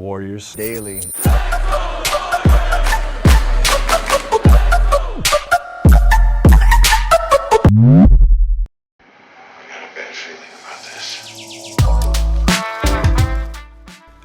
Warriors daily.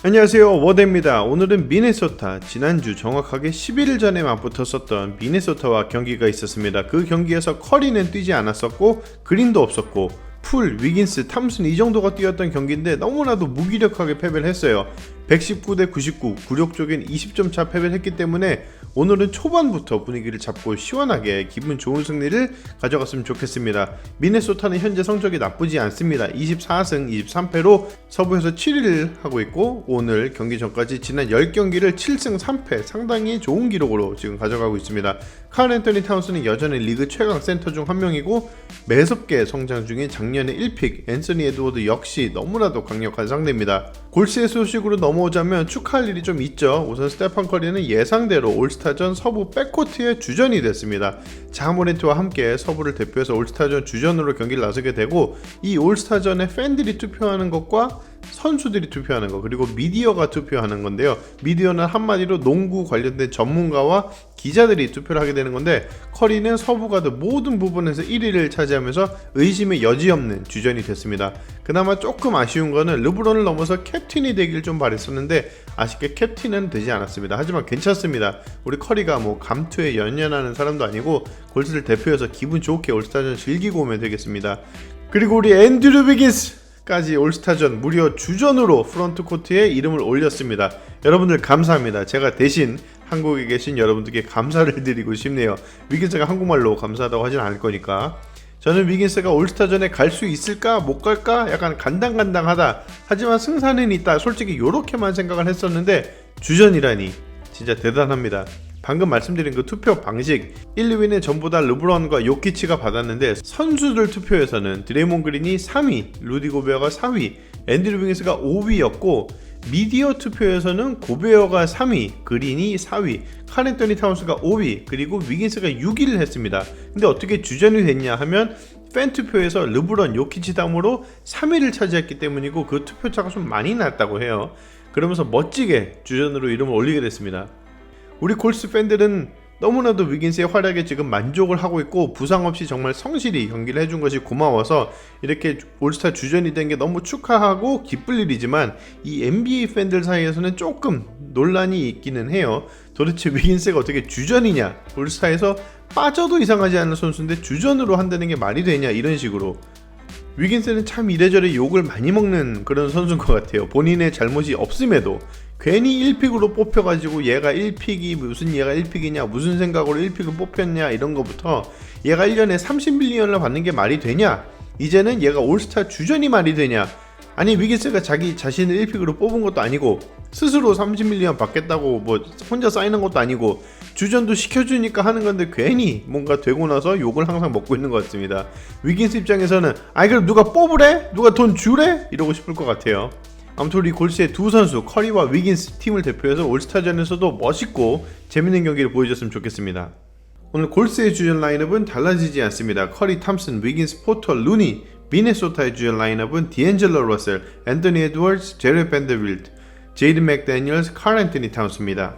안녕하세요, 워드입니다. 오늘은 미네소타, 지난주 정확하게 11일 전에 맞붙었었던 미네소타와 경기가 있었습니다. 그 경기에서 커리는 뛰지 않았었고 그린도 없었고 풀, 위긴스, 탐슨 이 정도가 뛰었던 경기인데 너무나도 무기력하게 패배를 했어요. 119대 99, 굴욕 쪽엔 20점 차 패배를 했기 때문에 오늘은 초반부터 분위기를 잡고 시원하게 기분 좋은 승리를 가져갔으면 좋겠습니다. 미네소타는 현재 성적이 나쁘지 않습니다. 24승 23패로 서부에서 7위를 하고 있고 오늘 경기 전까지 지난 10경기를 7승 3패 상당히 좋은 기록으로 지금 가져가고 있습니다. 칼 앤서니 타운스는 여전히 리그 최강 센터 중 한 명이고 매섭게 성장 중인 작년의 1픽 앤서니 에드워드 역시 너무나도 강력한 상대입니다. 골스의 소식으로 넘어오자면 축하할 일이 좀 있죠. 우선 스테판 커리는 예상대로 올스타전 서부 백코트의 주전이 됐습니다. 자모렌트와 함께 서부를 대표해서 올스타전 주전으로 경기를 나서게 되고 이 올스타전에 팬들이 투표하는 것과 선수들이 투표하는 것 그리고 미디어가 투표하는 건데요. 미디어는 한마디로 농구 관련된 전문가와 기자들이 투표를 하게 되는 건데 커리는 서부 가드 모든 부분에서 1위를 차지하면서 의심의 여지 없는 주전이 됐습니다. 그나마 조금 아쉬운 거는 르브론을 넘어서 캡틴이 되길 좀 바랬었는데 아쉽게 캡틴은 되지 않았습니다. 하지만 괜찮습니다. 우리 커리가 뭐 감투에 연연하는 사람도 아니고 골스를 대표해서 기분 좋게 올스타전 즐기고 오면 되겠습니다. 그리고 우리 앤드류 비긴스 까지 올스타전 무려 주전으로 프런트코트에 이름을 올렸습니다. 여러분들 감사합니다. 제가 대신 한국에 계신 여러분들께 감사를 드리고 싶네요. 위긴스가 한국말로 감사하다고 하진 않을 거니까. 저는 위긴스가 올스타전에 갈 수 있을까 못 갈까 약간 간당간당하다. 하지만 승산은 있다. 솔직히 요렇게만 생각을 했었는데 주전이라니 진짜 대단합니다. 방금 말씀드린 그 투표 방식 1, 2위는 전부 다 르브론과 요키치가 받았는데 선수들 투표에서는 드레이몬 그린이 3위, 루디 고베어가 4위, 앤드류 윙스가 5위였고 미디어 투표에서는 고베어가 3위, 그린이 4위, 칼 앤서니 타운스가 5위, 그리고 위긴스가 6위를 했습니다. 근데 어떻게 주전이 됐냐 하면 팬 투표에서 르브론, 요키치 다음으로 3위를 차지했기 때문이고 그 투표차가 좀 많이 났다고 해요. 그러면서 멋지게 주전으로 이름을 올리게 됐습니다. 우리 골스 팬들은 너무나도 위긴스의 활약에 지금 만족을 하고 있고 부상 없이 정말 성실히 경기를 해준 것이 고마워서 이렇게 올스타 주전이 된 게 너무 축하하고 기쁠 일이지만 이 NBA 팬들 사이에서는 조금 논란이 있기는 해요. 도대체 위긴스가 어떻게 주전이냐, 올스타에서 빠져도 이상하지 않은 선수인데 주전으로 한다는 게 말이 되냐, 이런 식으로. 위긴스는 참 이래저래 욕을 많이 먹는 그런 선수인 것 같아요. 본인의 잘못이 없음에도 괜히 1픽으로 뽑혀가지고 얘가 1픽이 무슨 얘가 1픽이냐, 무슨 생각으로 1픽을 뽑혔냐, 이런 거부터 얘가 1년에 30밀리언을 받는 게 말이 되냐, 이제는 얘가 올스타 주전이 말이 되냐. 아니 위긴스가 자기 자신을 1픽으로 뽑은 것도 아니고 스스로 30밀리언 받겠다고 뭐 혼자 사인한 것도 아니고 주전도 시켜주니까 하는 건데 괜히 뭔가 되고 나서 욕을 항상 먹고 있는 것 같습니다. 위긴스 입장에서는 아이 그럼 누가 뽑으래? 누가 돈 주래? 이러고 싶을 것 같아요. 아무튼 우리 골스의 두 선수 커리와 위긴스 팀을 대표해서 올스타전에서도 멋있고 재밌는 경기를 보여줬으면 좋겠습니다. 오늘 골스의 주전 라인업은 달라지지 않습니다. 커리, 탐슨, 위긴스, 포터, 루니. 미네소타의 주전 라인업은 디앤젤러 러셀, 앤서니 에드워즈, 제레 밴더빌트, 제이든 맥데니얼스, 칼 앤서니 타운스입니다.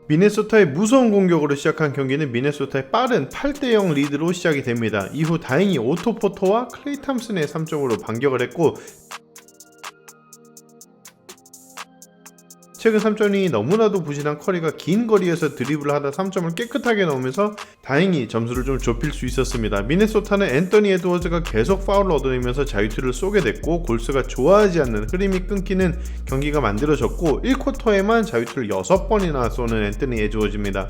미네소타의 무서운 공격으로 시작한 경기는 미네소타의 빠른 8대0 리드로 시작이 됩니다. 이후 다행히 오토 포터와 클레이 탐슨의 3점으로 반격을 했고 최근 3점이 너무나도 부진한 커리가 긴 거리에서 드리블을 하다 3점을 깨끗하게 넣으면서 다행히 점수를 좀 좁힐 수 있었습니다. 미네소타는 앤서니 에드워즈가 계속 파울을 얻어내면서 자유투를 쏘게 됐고 골스가 좋아하지 않는 흐름이 끊기는 경기가 만들어졌고 1쿼터에만 자유투를 6번이나 쏘는 앤서니 에드워즈입니다.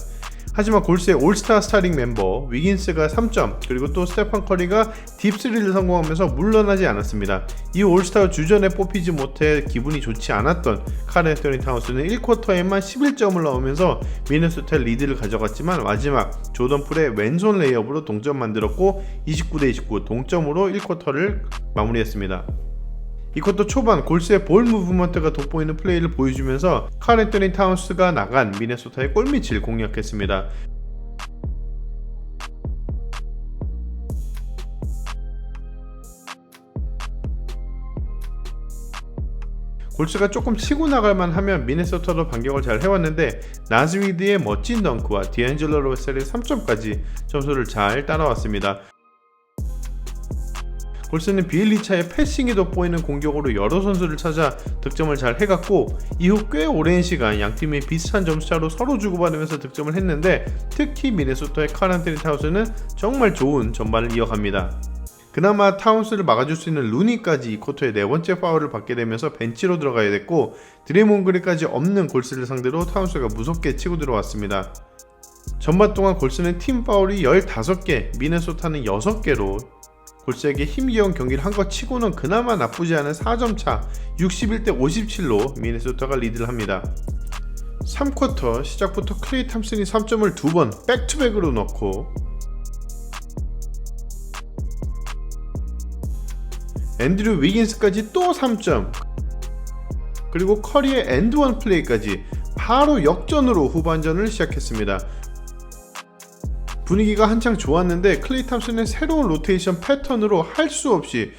하지만 골스의 올스타 스타팅 멤버 위긴스가 3점 그리고 또 스테판 커리가 딥3를 성공하면서 물러나지 않았습니다. 이 올스타 주전에 뽑히지 못해 기분이 좋지 않았던 칼 앤서니 타운스는 1쿼터에만 11점을 넣으면서 미네소타 리드를 가져갔지만 마지막 조던 풀의 왼손 레이업으로 동점 만들었고 29대 29 동점으로 1쿼터를 마무리했습니다. 이 쿼터 초반 골스의 볼 무브먼트가 돋보이는 플레이를 보여주면서 칼 앤서니 타운스가 나간 미네소타의 골밑을 공략했습니다. 골스가 조금 치고 나갈만 하면 미네소타도 반격을 잘 해왔는데 나즈위드의 멋진 덩크와 디앤젤로 러셀의 3점까지 점수를 잘 따라왔습니다. 골스는 비엘리차의 패싱이 돋보이는 공격으로 여러 선수를 찾아 득점을 잘 해갔고 이후 꽤 오랜 시간 양팀이 비슷한 점수차로 서로 주고받으면서 득점을 했는데 특히 미네소타의 칼 앤서니 타운스는 정말 좋은 전반을 이어갑니다. 그나마 타운스를 막아줄 수 있는 루니까지 이 쿼터에 네 번째 파울을 받게 되면서 벤치로 들어가야 됐고 드레이몬 그린까지 없는 골스를 상대로 타운스가 무섭게 치고 들어왔습니다. 전반 동안 골스는 팀 파울이 15개, 미네소타는 6개로 골스에게 힘겨운 경기를 한 것 치고는 그나마 나쁘지 않은 4점 차 61대 57로 미네소타가 리드를 합니다. 3쿼터 시작부터 클레이 탐슨이 3점을 2번 백투백으로 넣고 앤드류 위긴스까지 또 3점, 그리고 커리의 엔드원 플레이까지 바로 역전으로 후반전을 시작했습니다. 분위기가 한창 좋았는데 클레이 탐슨의 새로운 로테이션 패턴으로 할 수 없이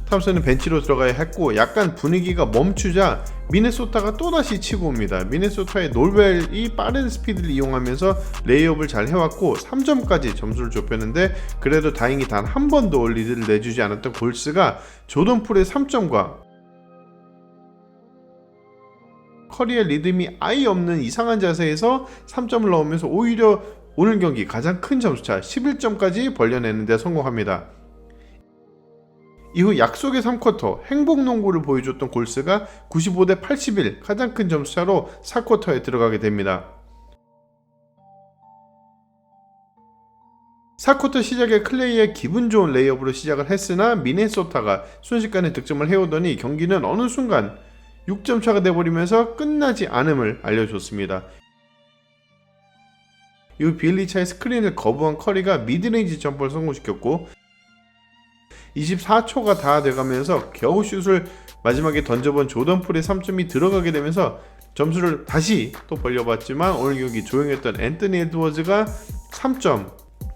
탐슨은 벤치로 들어가야 했고 약간 분위기가 멈추자 미네소타가 또다시 치고 옵니다. 미네소타의 놀웰이 빠른 스피드를 이용하면서 레이업을 잘 해왔고 3점까지 점수를 좁혔는데 그래도 다행히 단 한 번도 리드를 내주지 않았던 골스가 조던 풀의 3점과 커리의 리듬이 아예 없는 이상한 자세에서 3점을 넣으면서 오히려 오늘 경기 가장 큰 점수차 11점까지 벌려내는 데 성공합니다. 이후 약속의 3쿼터 행복농구를 보여줬던 골스가 95대 81 가장 큰 점수차로 4쿼터에 들어가게 됩니다. 4쿼터 시작에 클레이의 기분 좋은 레이업으로 시작을 했으나 미네소타가 순식간에 득점을 해오더니 경기는 어느 순간 6점 차가 돼버리면서 끝나지 않음을 알려줬습니다. 이후 비엘리차의 스크린을 거부한 커리가 미드레인지 점퍼를 성공시켰고 24초가 다 돼가면서 겨우 슛을 마지막에 던져본 조던 풀의 3점이 들어가게 되면서 점수를 다시 또 벌려봤지만 오늘 경기 조용했던 앤서니 에드워즈가 3점,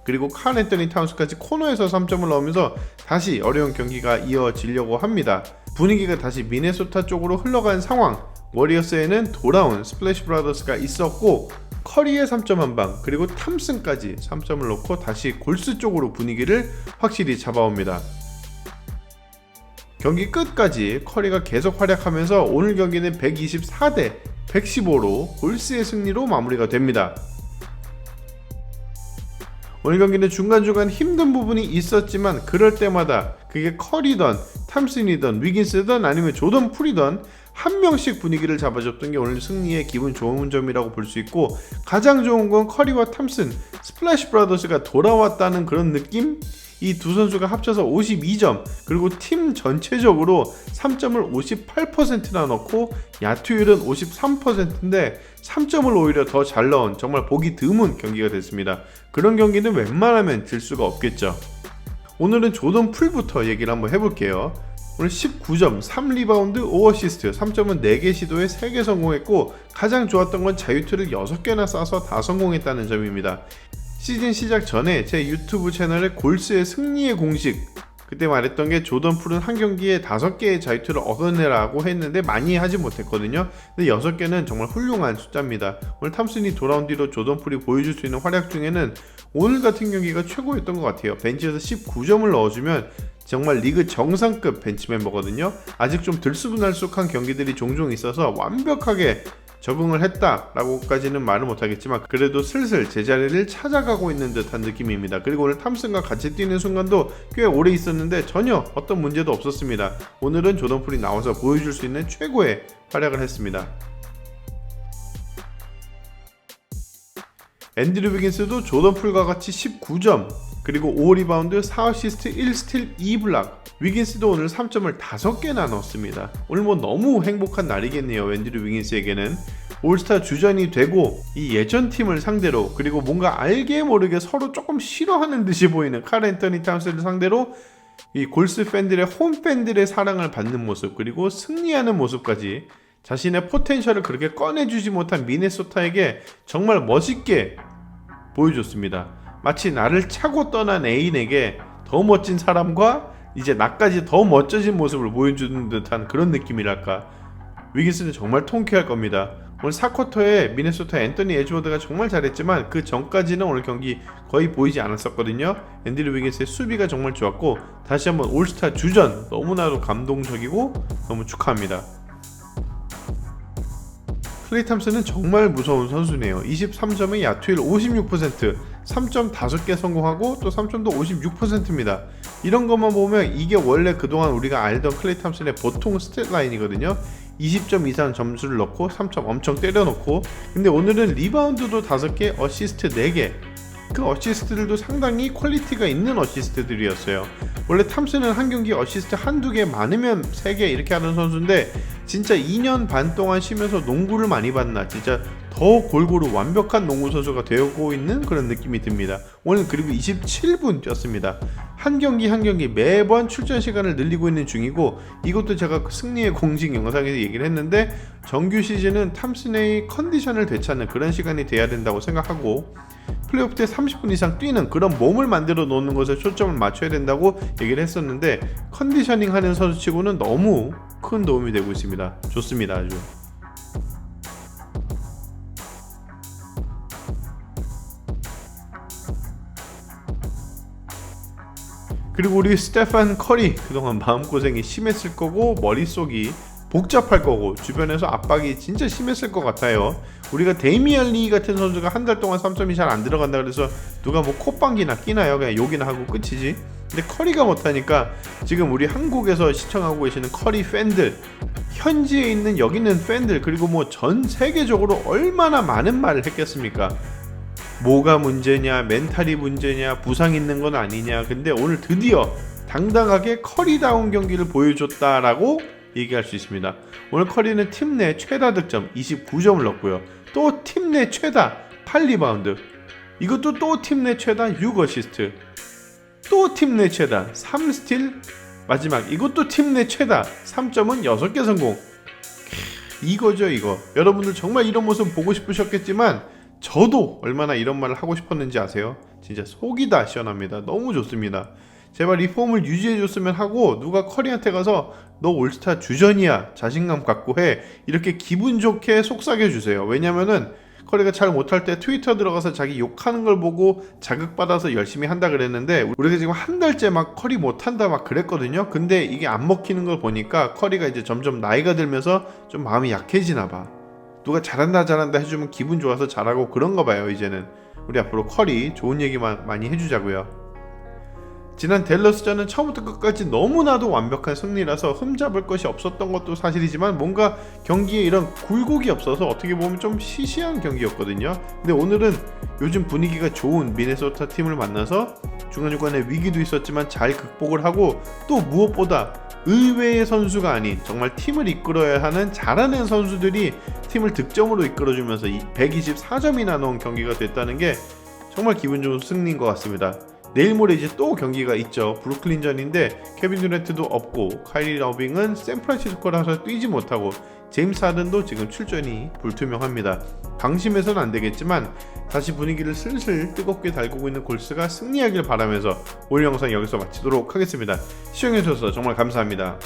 그리고 칼 앤서니 타운스까지 코너에서 3점을 넣으면서 다시 어려운 경기가 이어지려고 합니다. 분위기가 다시 미네소타 쪽으로 흘러간 상황, 워리어스에는 돌아온 스플래시 브라더스가 있었고 커리의 3점 한방 그리고 탐슨까지 3점을 넣고 다시 골스 쪽으로 분위기를 확실히 잡아옵니다. 경기 끝까지 커리가 계속 활약하면서 오늘 경기는 124대 115로 골스의 승리로 마무리가 됩니다. 오늘 경기는 중간중간 힘든 부분이 있었지만 그럴 때마다 그게 커리던 탐슨이던 위긴스든 아니면 조던 풀이던 한 명씩 분위기를 잡아줬던 게 오늘 승리의 기분 좋은 점이라고 볼 수 있고 가장 좋은 건 커리와 탐슨, 스플래시 브라더스가 돌아왔다는 그런 느낌? 이 두 선수가 합쳐서 52점 그리고 팀 전체적으로 3점을 58%나 넣고 야투율은 53%인데 3점을 오히려 더 잘 넣은 정말 보기 드문 경기가 됐습니다. 그런 경기는 웬만하면 질 수가 없겠죠. 오늘은 조던 풀부터 얘기를 한번 해볼게요. 오늘 19점, 3리바운드, 5어시스트, 3점은 4개 시도에 3개 성공했고 가장 좋았던 건 자유투를 6개나 쏴서 다 성공했다는 점입니다. 시즌 시작 전에 제 유튜브 채널에 골스의 승리의 공식, 그때 말했던 게 조던 풀은 한 경기에 5개의 자유투를 얻어내라고 했는데 많이 하지 못했거든요. 근데 6개는 정말 훌륭한 숫자입니다. 오늘 탐슨이 돌아온 뒤로 조던 풀이 보여줄 수 있는 활약 중에는 오늘 같은 경기가 최고였던 것 같아요. 벤치에서 19점을 넣어주면 정말 리그 정상급 벤치 멤버거든요. 아직 좀 들쑥날쑥한 경기들이 종종 있어서 완벽하게 적응을 했다라고까지는 말을 못하겠지만 그래도 슬슬 제자리를 찾아가고 있는 듯한 느낌입니다. 그리고 오늘 탐슨과 같이 뛰는 순간도 꽤 오래 있었는데 전혀 어떤 문제도 없었습니다. 오늘은 조던 풀이 나와서 보여줄 수 있는 최고의 활약을 했습니다. 앤드류 위긴스도 조던 풀과 같이 19점 그리고 5리바운드, 4어시스트, 1스틸, 2블락. 위긴스도 오늘 3점을 5개나 넣었습니다. 오늘 뭐 너무 행복한 날이겠네요. 앤드류 위긴스에게는 올스타 주전이 되고 이 예전 팀을 상대로 그리고 뭔가 알게 모르게 서로 조금 싫어하는 듯이 보이는 칼 앤서니 타운스를 상대로 이 골스 팬들의 홈 팬들의 사랑을 받는 모습 그리고 승리하는 모습까지 자신의 포텐셜을 그렇게 꺼내주지 못한 미네소타에게 정말 멋있게 보여줬습니다. 마치 나를 차고 떠난 애인에게 더 멋진 사람과 이제 나까지 더 멋져진 모습을 보여주는 듯한 그런 느낌이랄까. 위긴스는 정말 통쾌할 겁니다. 오늘 4쿼터에 미네소타 앤더니 에즈워드가 정말 잘했지만 그 전까지는 오늘 경기 거의 보이지 않았었거든요. 앤드류 위긴스의 수비가 정말 좋았고 다시 한번 올스타 주전 너무나도 감동적이고 너무 축하합니다. 클레이 탐슨은 정말 무서운 선수네요. 23점의 야투율 56%, 3점 5개 성공하고 또 3점도 56%입니다. 이런 것만 보면 이게 원래 그동안 우리가 알던 클레이 탐슨의 보통 스탯 라인이거든요. 20점 이상 점수를 넣고 3점 엄청 때려놓고, 근데 오늘은 리바운드도 5개, 어시스트 4개, 그 어시스트들도 상당히 퀄리티가 있는 어시스트들이었어요. 원래 탐슨은 한 경기 어시스트 한두 개 많으면 3개 이렇게 하는 선수인데 진짜 2년 반 동안 쉬면서 농구를 많이 봤나, 진짜 더 골고루 완벽한 농구 선수가 되고 있는 그런 느낌이 듭니다. 오늘 그리고 27분 뛰었습니다. 한 경기 한 경기 매번 출전 시간을 늘리고 있는 중이고, 이것도 제가 승리의 공식 영상에서 얘기를 했는데 정규 시즌은 탐슨의 컨디션을 되찾는 그런 시간이 돼야 된다고 생각하고 플레이오프 때 30분 이상 뛰는 그런 몸을 만들어 놓는 것에 초점을 맞춰야 된다고 얘기를 했었는데, 컨디셔닝 하는 선수치고는 너무 큰 도움이 되고 있습니다. 좋습니다. 아주. 그리고 우리 스테판 커리, 그동안 마음고생이 심했을 거고 머릿속이 복잡할 거고 주변에서 압박이 진짜 심했을 것 같아요. 우리가 데이미안 리 같은 선수가 한 달 동안 3점이 잘 안 들어간다 그래서 누가 뭐 콧방귀나 끼나요? 그냥 욕이나 하고 끝이지. 근데 커리가 못하니까 지금 우리 한국에서 시청하고 계시는 커리 팬들, 현지에 있는 여기 있는 팬들, 그리고 뭐 전 세계적으로 얼마나 많은 말을 했겠습니까? 뭐가 문제냐, 멘탈이 문제냐, 부상 있는 건 아니냐. 근데 오늘 드디어 당당하게 커리다운 경기를 보여줬다라고 얘기할 수 있습니다. 오늘 커리는 팀 내 최다 득점 29점을 넣었고요. 또 팀 내 최다 8리바운드, 이것도 또 팀 내 최다 6어시스트, 또 팀 내 최다 3스틸, 마지막 이것도 팀 내 최다 3점은 6개 성공. 이거죠 이거. 여러분들 정말 이런 모습 보고 싶으셨겠지만 저도 얼마나 이런 말을 하고 싶었는지 아세요? 진짜 속이 다 시원합니다. 너무 좋습니다. 제발 이 폼을 유지해줬으면 하고, 누가 커리한테 가서 너 올스타 주전이야, 자신감 갖고 해, 이렇게 기분 좋게 속삭여주세요. 왜냐면은 커리가 잘 못할 때 트위터 들어가서 자기 욕하는 걸 보고 자극받아서 열심히 한다 그랬는데, 우리가 지금 한 달째 막 커리 못한다 막 그랬거든요. 근데 이게 안 먹히는 걸 보니까 커리가 이제 점점 나이가 들면서 좀 마음이 약해지나 봐. 누가 잘한다 해주면 기분 좋아서 잘하고 그런가 봐요. 이제는 우리 앞으로 커리 좋은 얘기만 많이 해주자고요. 지난 댈러스전은 처음부터 끝까지 너무나도 완벽한 승리라서 흠잡을 것이 없었던 것도 사실이지만 뭔가 경기에 이런 굴곡이 없어서 어떻게 보면 좀 시시한 경기였거든요. 근데 오늘은 요즘 분위기가 좋은 미네소타 팀을 만나서 중간중간에 위기도 있었지만 잘 극복을 하고, 또 무엇보다 의외의 선수가 아닌 정말 팀을 이끌어야 하는 잘하는 선수들이 팀을 득점으로 이끌어주면서 124점이나 넣은 경기가 됐다는 게 정말 기분 좋은 승리인 것 같습니다. 내일 모레 이제 또 경기가 있죠. 브루클린전인데 케빈 듀란트도 없고 카이리 러빙은 샌프란시스코라서 뛰지 못하고 제임스 하든도 지금 출전이 불투명합니다. 방심해서는 안 되겠지만 다시 분위기를 슬슬 뜨겁게 달구고 있는 골스가 승리하길 바라면서 오늘 영상 여기서 마치도록 하겠습니다. 시청해주셔서 정말 감사합니다.